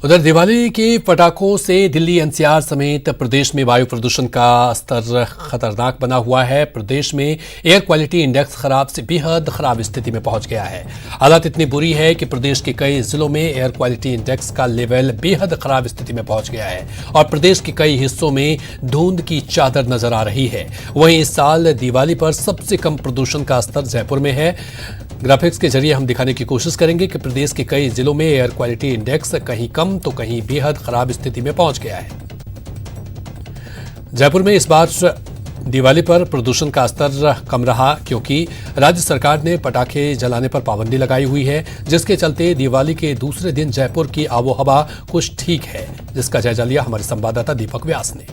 उधर दिवाली के पटाखों से दिल्ली एनसीआर समेत प्रदेश में वायु प्रदूषण का स्तर खतरनाक बना हुआ है। प्रदेश में एयर क्वालिटी इंडेक्स खराब से बेहद खराब स्थिति में पहुंच गया है। हालत इतनी बुरी है कि प्रदेश के कई जिलों में एयर क्वालिटी इंडेक्स का लेवल बेहद खराब स्थिति में पहुंच गया है और प्रदेश के कई हिस्सों में धुंध की चादर नजर आ रही है। वहीं इस साल दिवाली पर सबसे कम प्रदूषण का स्तर जयपुर में है। ग्राफिक्स के जरिए हम दिखाने की कोशिश करेंगे कि प्रदेश के कई जिलों में एयर क्वालिटी इंडेक्स कहीं कम तो कहीं बेहद खराब स्थिति में पहुंच गया है। जयपुर में इस बार दिवाली पर प्रदूषण का स्तर कम रहा क्योंकि राज्य सरकार ने पटाखे जलाने पर पाबंदी लगाई हुई है, जिसके चलते दिवाली के दूसरे दिन जयपुर की आबोहवा कुछ ठीक है, जिसका जायजा लिया हमारे संवाददाता दीपक व्यास ने।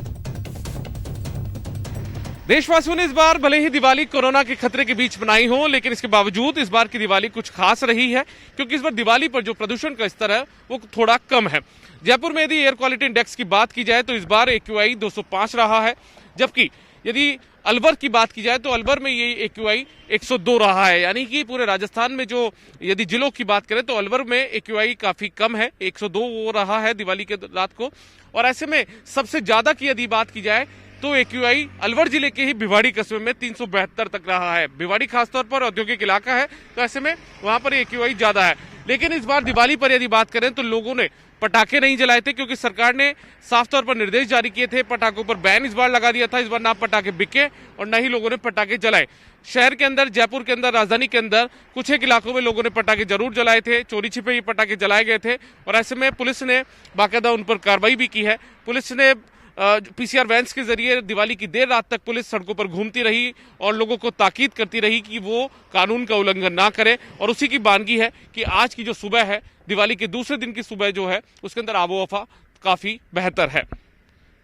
देशवासियों ने इस बार भले ही दिवाली कोरोना के खतरे के बीच मनाई हो, लेकिन इसके बावजूद इस बार की दिवाली कुछ खास रही है क्योंकि इस बार दिवाली पर जो प्रदूषण का स्तर है वो थोड़ा कम है। जयपुर में यदि एयर क्वालिटी इंडेक्स की बात की जाए तो इस बार AQI 205 रहा है, जबकि यदि अलवर की बात की जाए तो अलवर में ये AQI 102 रहा है। यानी कि पूरे राजस्थान में जो यदि जिलों की बात करें तो अलवर में AQI काफी कम है, 102 वो रहा है दिवाली के रात को। और ऐसे में सबसे ज्यादा की यदि बात की जाए तो AQI अलवर जिले के ही भिवाड़ी कस्बे में 372 तक रहा है। भिवाड़ी खासतौर पर औद्योगिक इलाका है तो ऐसे में वहां पर AQI ज्यादा है। लेकिन इस बार दिवाली पर यदि बात करें तो लोगों ने पटाखे नहीं जलाए थे क्योंकि सरकार ने साफ तौर पर निर्देश जारी किए थे। पटाखों पर बैन इस बार लगा दिया था। इस बार ना पटाखे बिके और न ही लोगों ने पटाखे जलाए। शहर के अंदर, जयपुर के अंदर, राजधानी के अंदर कुछ एक इलाकों में लोगों ने पटाखे जरूर जलाए थे। चोरी छिपे ये पटाखे जलाए गए थे और ऐसे में पुलिस ने बाकायदा उन पर कार्रवाई भी की है। पुलिस ने PCR वैन्स के जरिए दिवाली की देर रात तक पुलिस सड़कों पर घूमती रही और लोगों को ताकीद करती रही कि वो कानून का उल्लंघन ना करें। और उसी की बानगी है कि आज की जो सुबह है, दिवाली के दूसरे दिन की सुबह जो है, उसके अंदर आबोहवा काफी बेहतर है।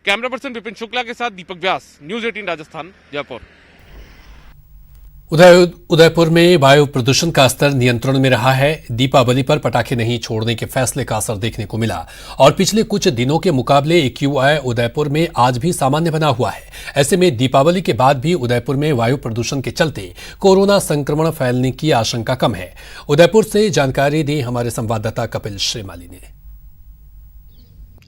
कैमरा पर्सन विपिन शुक्ला के साथ दीपक व्यास, न्यूज़ 18 राजस्थान, जयपुर। उदयपुर में वायु प्रदूषण का स्तर नियंत्रण में रहा है। दीपावली पर पटाखे नहीं छोड़ने के फैसले का असर देखने को मिला और पिछले कुछ दिनों के मुकाबले AQI उदयपुर में आज भी सामान्य बना हुआ है। ऐसे में दीपावली के बाद भी उदयपुर में वायु प्रदूषण के चलते कोरोना संक्रमण फैलने की आशंका कम है। उदयपुर से जानकारी दी हमारे संवाददाता कपिल श्रीमाली ने।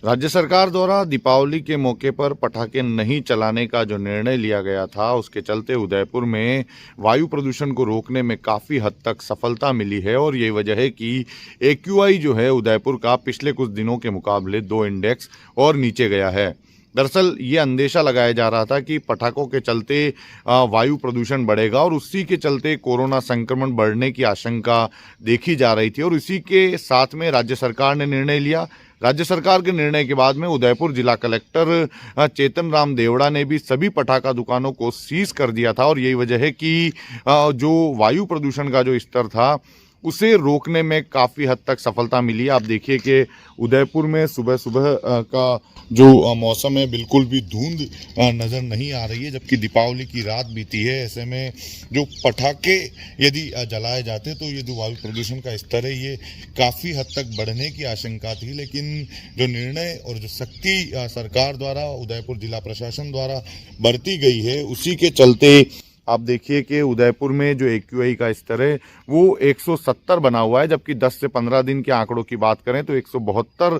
राज्य सरकार द्वारा दीपावली के मौके पर पटाखे नहीं चलाने का जो निर्णय लिया गया था, उसके चलते उदयपुर में वायु प्रदूषण को रोकने में काफ़ी हद तक सफलता मिली है। और ये वजह है कि AQI जो है उदयपुर का पिछले कुछ दिनों के मुकाबले 2 इंडेक्स और नीचे गया है। दरअसल ये अंदेशा लगाया जा रहा था कि पटाखों के चलते वायु प्रदूषण बढ़ेगा और उसी के चलते कोरोना संक्रमण बढ़ने की आशंका देखी जा रही थी और इसी के साथ में राज्य सरकार ने निर्णय लिया। राज्य सरकार के निर्णय के बाद में उदयपुर जिला कलेक्टर चेतन राम देवड़ा ने भी सभी पटाखा दुकानों को सीज कर दिया था और यही वजह है कि जो वायु प्रदूषण का जो स्तर था उसे रोकने में काफ़ी हद तक सफलता मिली। आप देखिए कि उदयपुर में सुबह सुबह का जो मौसम है बिल्कुल भी धुंध नज़र नहीं आ रही है, जबकि दीपावली की रात बीती है। ऐसे में जो पटाखे यदि जलाए जाते तो ये जो वायु प्रदूषण का स्तर है ये काफ़ी हद तक बढ़ने की आशंका थी। लेकिन जो निर्णय और जो सख्ती सरकार द्वारा, उदयपुर जिला प्रशासन द्वारा बरती गई है, उसी के चलते आप देखिए कि उदयपुर में जो AQI का स्तर है वो 170 बना हुआ है, जबकि 10 से 15 दिन के आंकड़ों की बात करें तो 172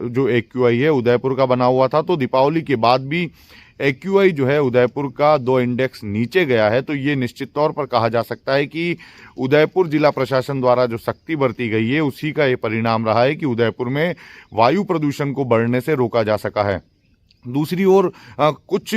जो AQI है उदयपुर का बना हुआ था। तो दीपावली के बाद भी AQI जो है उदयपुर का 2 इंडेक्स नीचे गया है। तो ये निश्चित तौर पर कहा जा सकता है कि उदयपुर जिला प्रशासन द्वारा जो सख्ती बरती गई है उसी का ये परिणाम रहा है कि उदयपुर में वायु प्रदूषण को बढ़ने से रोका जा सका है। दूसरी ओर कुछ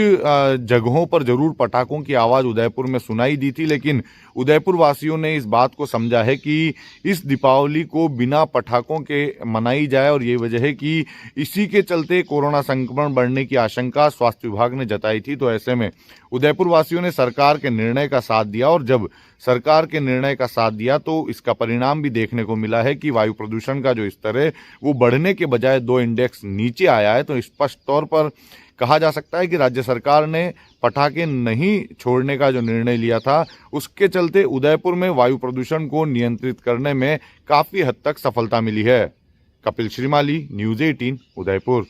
जगहों पर जरूर पटाखों की आवाज़ उदयपुर में सुनाई दी थी, लेकिन उदयपुर वासियों ने इस बात को समझा है कि इस दीपावली को बिना पटाखों के मनाई जाए और ये वजह है कि इसी के चलते कोरोना संक्रमण बढ़ने की आशंका स्वास्थ्य विभाग ने जताई थी। तो ऐसे में उदयपुर वासियों ने सरकार के निर्णय का साथ दिया और जब सरकार के निर्णय का साथ दिया तो इसका परिणाम भी देखने को मिला है कि वायु प्रदूषण का जो स्तर है वो बढ़ने के बजाय 2 इंडेक्स नीचे आया है। तो स्पष्ट तौर पर कहा जा सकता है कि राज्य सरकार ने पटाखे नहीं छोड़ने का जो निर्णय लिया था उसके चलते उदयपुर में वायु प्रदूषण को नियंत्रित करने में काफ़ी हद तक सफलता मिली है। कपिल श्रीमाली, न्यूज़ 18, उदयपुर।